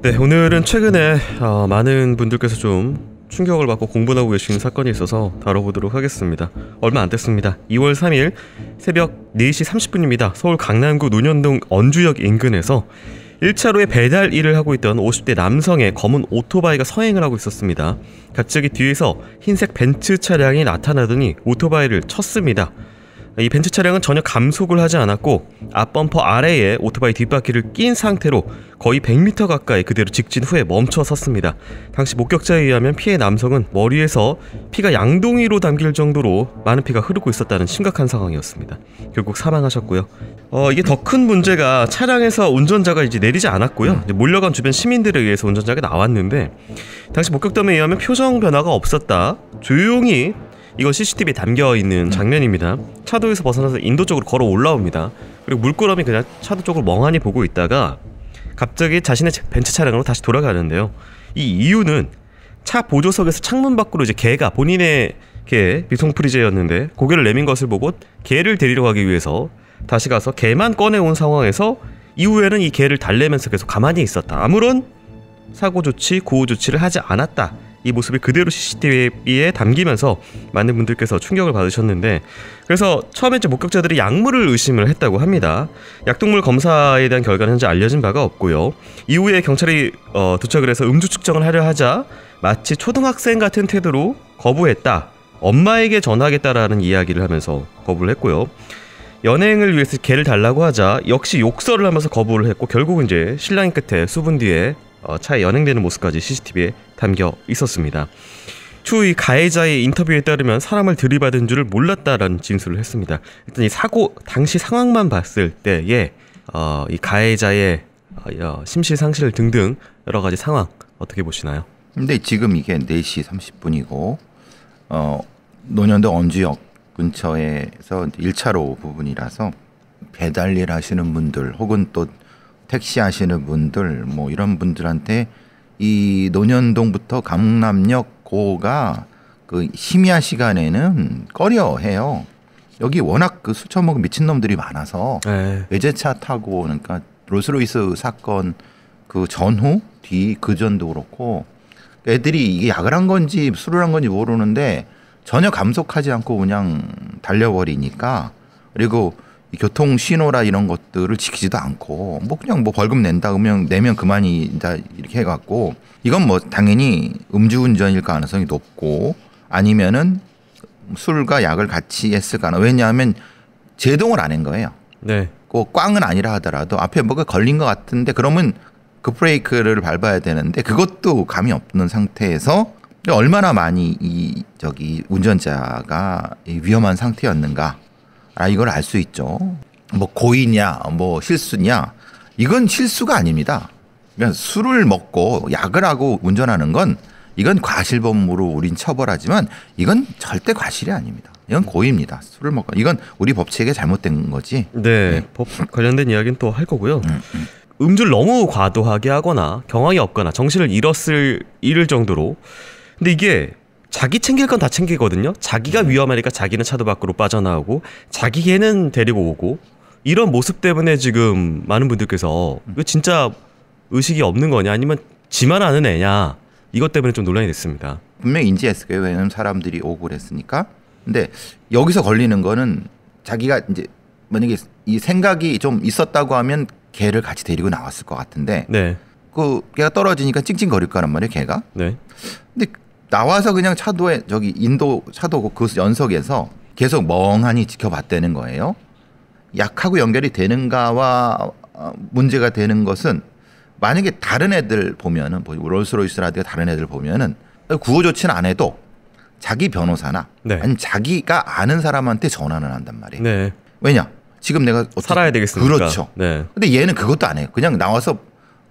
네, 오늘은 최근에 많은 분들께서 좀 충격을 받고 공분하고 계시는 사건이 있어서 다뤄보도록 하겠습니다. 얼마 안 됐습니다. 2월 3일 새벽 4시 30분입니다. 서울 강남구 논현동 언주역 인근에서 1차로에 배달 일을 하고 있던 50대 남성의 검은 오토바이가 서행을 하고 있었습니다. 갑자기 뒤에서 흰색 벤츠 차량이 나타나더니 오토바이를 쳤습니다. 이 벤츠 차량은 전혀 감속을 하지 않았고 앞범퍼 아래에 오토바이 뒷바퀴를 낀 상태로 거의 100m 가까이 그대로 직진 후에 멈춰 섰습니다. 당시 목격자에 의하면 피해 남성은 머리에서 피가 양동이로 담길 정도로 많은 피가 흐르고 있었다는 심각한 상황이었습니다. 결국 사망하셨고요. 이게 더 큰 문제가 차량에서 운전자가 이제 내리지 않았고요. 이제 몰려간 주변 시민들에 의해서 운전자가 나왔는데 당시 목격담에 의하면 표정 변화가 없었다. 조용히 이건 CCTV에 담겨있는 장면입니다. 차도에서 벗어나서 인도 쪽으로 걸어 올라옵니다. 그리고 물끄러미 그냥 차도 쪽을 멍하니 보고 있다가 갑자기 자신의 벤츠 차량으로 다시 돌아가는데요. 이 이유는 차 보조석에서 창문 밖으로 이제 개가 본인의 개 비숑프리제였는데 고개를 내민 것을 보고 개를 데리러 가기 위해서 다시 가서 개만 꺼내온 상황에서 이후에는 이 개를 달래면서 계속 가만히 있었다. 아무런 사고 조치, 구호 조치를 하지 않았다. 이 모습이 그대로 CCTV에 담기면서 많은 분들께서 충격을 받으셨는데, 그래서 처음에 이제 목격자들이 약물을 의심을 했다고 합니다. 약동물 검사에 대한 결과는 현재 알려진 바가 없고요. 이후에 경찰이 도착을 해서 음주 측정을 하려 하자 마치 초등학생 같은 태도로 거부했다. 엄마에게 전화하겠다라는 이야기를 하면서 거부를 했고요. 연행을 위해서 개를 달라고 하자 역시 욕설을 하면서 거부를 했고 결국은 이제 신랑이 끝에 수분 뒤에 차에 연행되는 모습까지 CCTV에 담겨 있었습니다. 추후 이 가해자의 인터뷰에 따르면 사람을 들이받은 줄을 몰랐다라는 진술을 했습니다. 일단 이 사고 당시 상황만 봤을 때에 이 가해자의 심실상실 등등 여러 가지 상황 어떻게 보시나요? 근데 지금 이게 4시 30분이고 논현동 언주역 근처에서 1차로 부분이라서 배달일 하시는 분들 혹은 또 택시 하시는 분들 뭐 이런 분들한테 이 논현동부터 강남역 고가 그 심야 시간에는 꺼려해요. 여기 워낙 그 술 처먹은 미친놈들이 많아서 외제차 타고 그러니까 롤스로이스 사건 그 전후 뒤 그전도 그렇고 애들이 이게 약을 한 건지 술을 한 건지 모르는데 전혀 감속하지 않고 그냥 달려버리니까 그리고 교통 신호라 이런 것들을 지키지도 않고 뭐 그냥 뭐 벌금 낸다 그러면 내면 그만이다 이렇게 해갖고 이건 뭐 당연히 음주운전일 가능성이 높고 아니면은 술과 약을 같이 했을 가능. 왜냐하면 제동을 안 한 거예요. 네. 그 꽝은 아니라 하더라도 앞에 뭐가 걸린 것 같은데 그러면 그 브레이크를 밟아야 되는데 그것도 감이 없는 상태에서 얼마나 많이 이 운전자가 위험한 상태였는가. 이걸 알 수 있죠. 뭐 고의냐, 뭐 실수냐, 이건 실수가 아닙니다. 그러니까 술을 먹고 약을 하고 운전하는 건 이건 과실범으로 우린 처벌하지만 이건 절대 과실이 아닙니다. 이건 고의입니다. 술을 먹고 이건 우리 법칙에 잘못된 거지. 네, 법 관련된 이야기는 또 할 거고요. 음주를 너무 과도하게 하거나 경황이 없거나 정신을 잃을 정도로. 근데 이게 자기 챙길 건 다 챙기거든요. 자기가 위험하니까 자기는 차도 밖으로 빠져나오고 자기 개는 데리고 오고 이런 모습 때문에 지금 많은 분들께서 이거 진짜 의식이 없는 거냐 아니면 지만 아는 애냐 이것 때문에 좀 논란이 됐습니다. 분명히 인지했을 거예요. 왜냐하면 사람들이 오고 그랬으니까. 근데 여기서 걸리는 거는 자기가 이제 만약에 이 생각이 좀 있었다고 하면 개를 같이 데리고 나왔을 것 같은데 그 개가 떨어지니까 찡찡거릴 거란 말이에요. 개가. 근데 나와서 그냥 차도에 인도 차도 그 연석에서 계속 멍하니 지켜봤다는 거예요. 약하고 연결이 되는가와 문제가 되는 것은 만약에 다른 애들 보면은 롤스로이스라든가 다른 애들 보면은 구호 조치는 안 해도 자기 변호사나 아니면 자기가 아는 사람한테 전화를 한단 말이에요. 왜냐? 지금 내가 살아야 되겠으니까. 그렇죠. 근데 얘는 그것도 안 해요. 그냥 나와서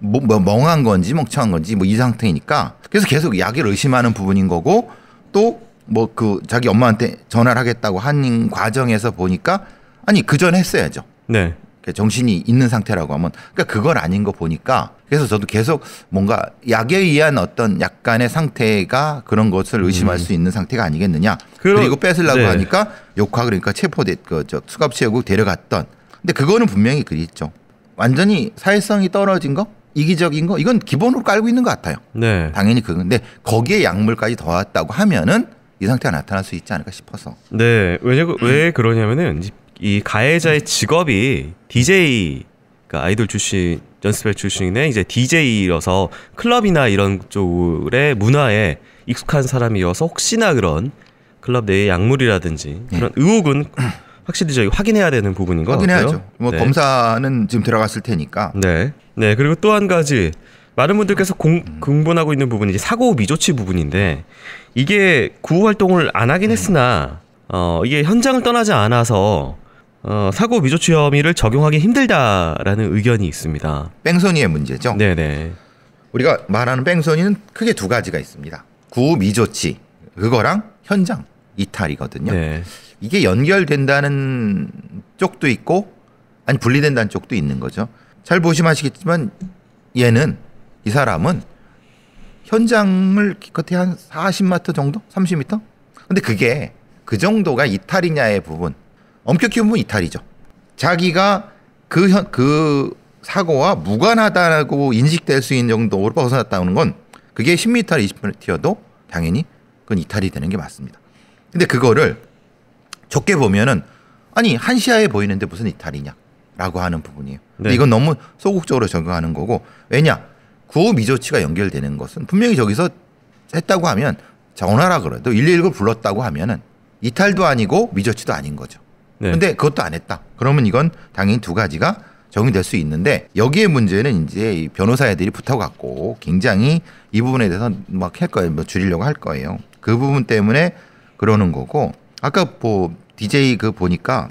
뭐 멍한 건지 멍청한 건지 뭐 이 상태이니까 그래서 계속 약을 의심하는 부분인 거고 또 뭐 그 자기 엄마한테 전화를 하겠다고 한 과정에서 보니까 아니 그 전에 했어야죠. 정신이 있는 상태라고 하면 그러니까 그건 아닌 거 보니까 그래서 저도 계속 뭔가 약에 의한 어떤 약간의 상태가 그런 것을 의심할 수 있는 상태가 아니겠느냐. 그리고 뺏으려고 하니까 욕하 그러니까 수갑 채우고 데려갔던. 근데 그거는 분명히 그랬죠. 완전히 사회성이 떨어진 거? 이기적인 거 이건 기본으로 깔고 있는 것 같아요. 네. 당연히 그건데 거기에 약물까지 더했다고 하면은 이 상태가 나타날 수 있지 않을까 싶어서. 네. 왜 그러냐면은 이 가해자의 직업이 DJ, 그러니까 아이돌 출신, 연습생 출신의 이제 DJ여서 클럽이나 이런 쪽의 문화에 익숙한 사람이어서 혹시나 그런 클럽 내의 약물이라든지 그런 의혹은 확실히 저희 확인해야 되는 부분인 것 같아요. 확인해야죠. 뭐 네. 검사는 지금 들어갔을 테니까. 네. 네. 그리고 또 한 가지 많은 분들께서 공분하고 있는 부분이 이제 사고 미조치 부분인데 이게 구호 활동을 안 하긴 했으나 이게 현장을 떠나지 않아서 사고 미조치 혐의를 적용하기 힘들다라는 의견이 있습니다. 뺑소니의 문제죠. 네네. 우리가 말하는 뺑소니는 크게 두 가지가 있습니다. 구호 미조치 그거랑 현장 이탈이거든요. 네. 이게 연결된다는 쪽도 있고 아니 분리된다는 쪽도 있는 거죠. 잘 보시면 아시겠지만 이 사람은 현장을 기껏해 한 40m 정도? 30m? 근데 그게 그 정도가 이탈이냐의 부분 엄격히 보면 이탈이죠. 자기가 그 사고와 무관하다고 인식될 수 있는 정도로 벗어났다는 건 그게 10m, 20m 튀어도 당연히 그건 이탈이 되는 게 맞습니다. 근데 그거를 좋게 보면은 아니 한시야에 보이는데 무슨 이탈이냐라고 하는 부분이에요. 근데 네. 이건 너무 소극적으로 적용하는 거고 왜냐 구호 미조치가 연결되는 것은 분명히 저기서 했다고 하면 전화라 그래도 119를 불렀다고 하면은 이탈도 아니고 미조치도 아닌 거죠. 네. 근데 그것도 안 했다. 그러면 이건 당연히 두 가지가 적용될 수 있는데 여기에 문제는 이제 이 변호사 애들이 붙어갖고 굉장히 이 부분에 대해서 막 할 거예요. 뭐 줄이려고 할 거예요. 그 부분 때문에 그러는 거고 아까 뭐 DJ 그 보니까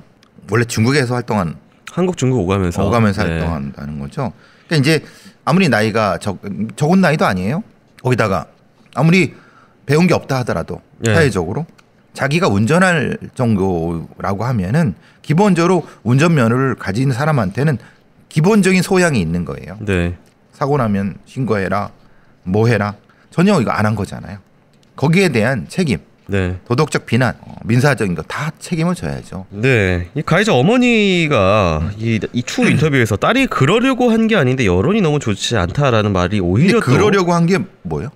원래 중국에서 활동한 한국 중국 오가면서 네. 활동한다는 거죠. 그러니까 이제 아무리 나이가 적은 나이도 아니에요. 거기다가 아무리 배운 게 없다 하더라도 네. 사회적으로 자기가 운전할 정도라고 하면은 기본적으로 운전면허를 가진 사람한테는 기본적인 소양이 있는 거예요. 네. 사고 나면 신고해라, 뭐 해라. 전혀 이거 안 한 거잖아요. 거기에 대한 책임, 네. 도덕적 비난, 민사적인 거 다 책임을 져야죠. 네. 이 가해자 어머니가 이 추후 인터뷰에서 딸이 그러려고 한 게 아닌데 여론이 너무 좋지 않다라는 말이 오히려 근데 그러려고 한 게 뭐예요?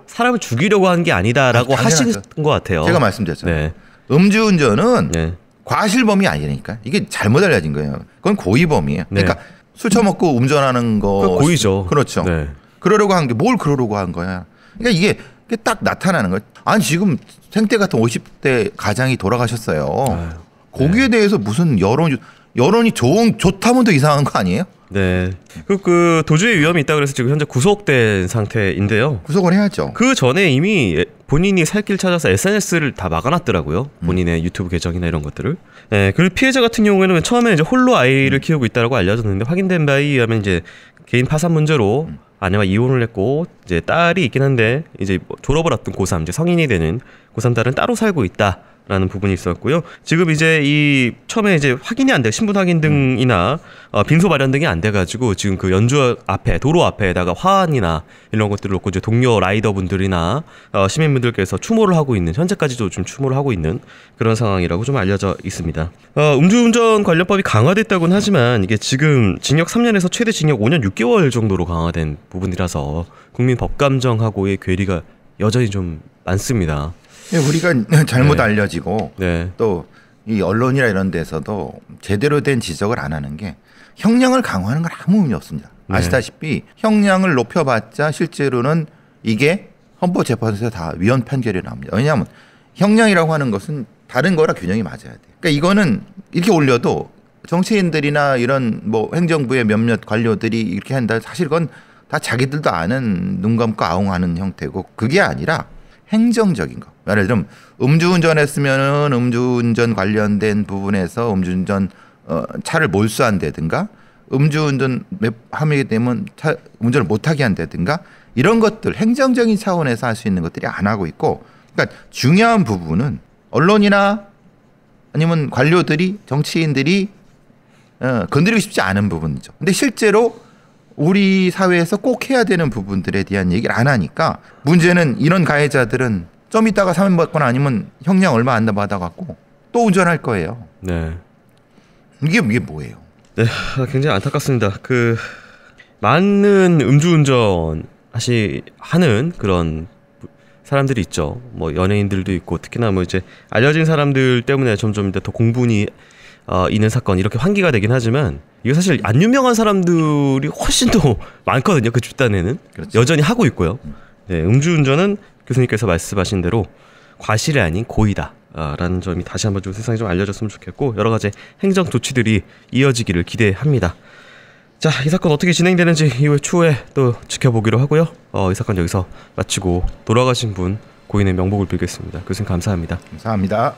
사람을 죽이려고 한 게 아니다라고 하신 것 같아요. 제가 말씀드렸잖아요. 네. 음주운전은 네. 과실범이 아니니까 이게 잘못 알려진 거예요. 그건 고의범이에요. 네. 그러니까 술 처먹고 운전하는 거 그건 고의죠. 그렇죠. 네. 그러려고 한 게 뭘 그러려고 한 거야. 그러니까 이게 딱 나타나는 거예요. 아니 지금 생태 같은 50대 가장이 돌아가셨어요. 아유, 거기에 대해서 무슨 여론이 좋다면 더 이상한 거 아니에요? 네. 그 도주의 위험이 있다 그래서 지금 현재 구속된 상태인데요. 구속을 해야죠. 그 전에 이미 본인이 살 길 찾아서 SNS를 다 막아놨더라고요. 본인의 유튜브 계정이나 이런 것들을. 네. 그리고 피해자 같은 경우에는 처음에 이제 홀로 아이를 키우고 있다라고 알려졌는데 확인된 바에 의하면 이제 개인 파산 문제로 아내와 이혼을 했고 이제 딸이 있긴 한데 이제 졸업을 앞둔 고3 이제 성인이 되는 고3 딸은 따로 살고 있다라는 부분이 있었고요. 지금 이제 이 처음에 이제 확인이 안 돼 신분 확인 등이나 빈소 마련 등이 안 돼가지고 지금 그 연주 앞에 도로 앞에다가 화환이나 이런 것들을 놓고 이제 동료 라이더분들이나 시민분들께서 추모를 하고 있는 현재까지도 좀 추모를 하고 있는 그런 상황이라고 좀 알려져 있습니다. 음주운전 관련법이 강화됐다고는 하지만 이게 지금 징역 3년에서 최대 징역 5년 6개월 정도로 강화된 부분이라서 국민 법감정하고의 괴리가 여전히 좀 많습니다. 우리가 잘못 네. 알려지고 네. 또 이 언론이나 이런 데서도 제대로 된 지적을 안 하는 게 형량을 강화하는 건 아무 의미 없습니다. 네. 아시다시피 형량을 높여봤자 실제로는 이게 헌법재판소에서 다 위헌 판결이 나옵니다. 왜냐하면 형량이라고 하는 것은 다른 거라 균형이 맞아야 돼요. 그러니까 이거는 이렇게 올려도 정치인들이나 이런 뭐 행정부의 몇몇 관료들이 이렇게 한다. 사실 그건 다 자기들도 아는 눈 감고 아웅하는 형태고 그게 아니라 행정적인 거. 예를 들면 음주운전했으면은 음주운전 관련된 부분에서 음주운전 차를 몰수한다든가 음주운전 하게 되면 운전을 못하게 한다든가 이런 것들 행정적인 차원에서 할 수 있는 것들이 안 하고 있고 그러니까 중요한 부분은 언론이나 아니면 관료들이 정치인들이 건드리고 싶지 않은 부분이죠. 근데 실제로 우리 사회에서 꼭 해야 되는 부분들에 대한 얘기를 안 하니까 문제는 이런 가해자들은 좀 있다가 사면 받거나 아니면 형량 얼마 안 받아갖고 또 운전할 거예요. 네. 이게 뭐예요? 네, 굉장히 안타깝습니다. 많은 음주운전 하는 그런 사람들이 있죠. 뭐 연예인들도 있고 특히나 뭐 이제 알려진 사람들 때문에 점점 더 공분이 있는 사건 이렇게 환기가 되긴 하지만 이거 사실 안 유명한 사람들이 훨씬 더 많거든요. 그 집단에는 그렇죠. 여전히 하고 있고요. 네, 음주운전은 교수님께서 말씀하신 대로 과실이 아닌 고의다. 라는 점이 다시 한번 좀 세상에 좀 알려졌으면 좋겠고 여러 가지 행정 조치들이 이어지기를 기대합니다. 자, 이 사건 어떻게 진행되는지 이후 추후에 또 지켜보기로 하고요. 이 사건 여기서 마치고 돌아가신 분 고인의 명복을 빌겠습니다. 교수님 감사합니다. 감사합니다.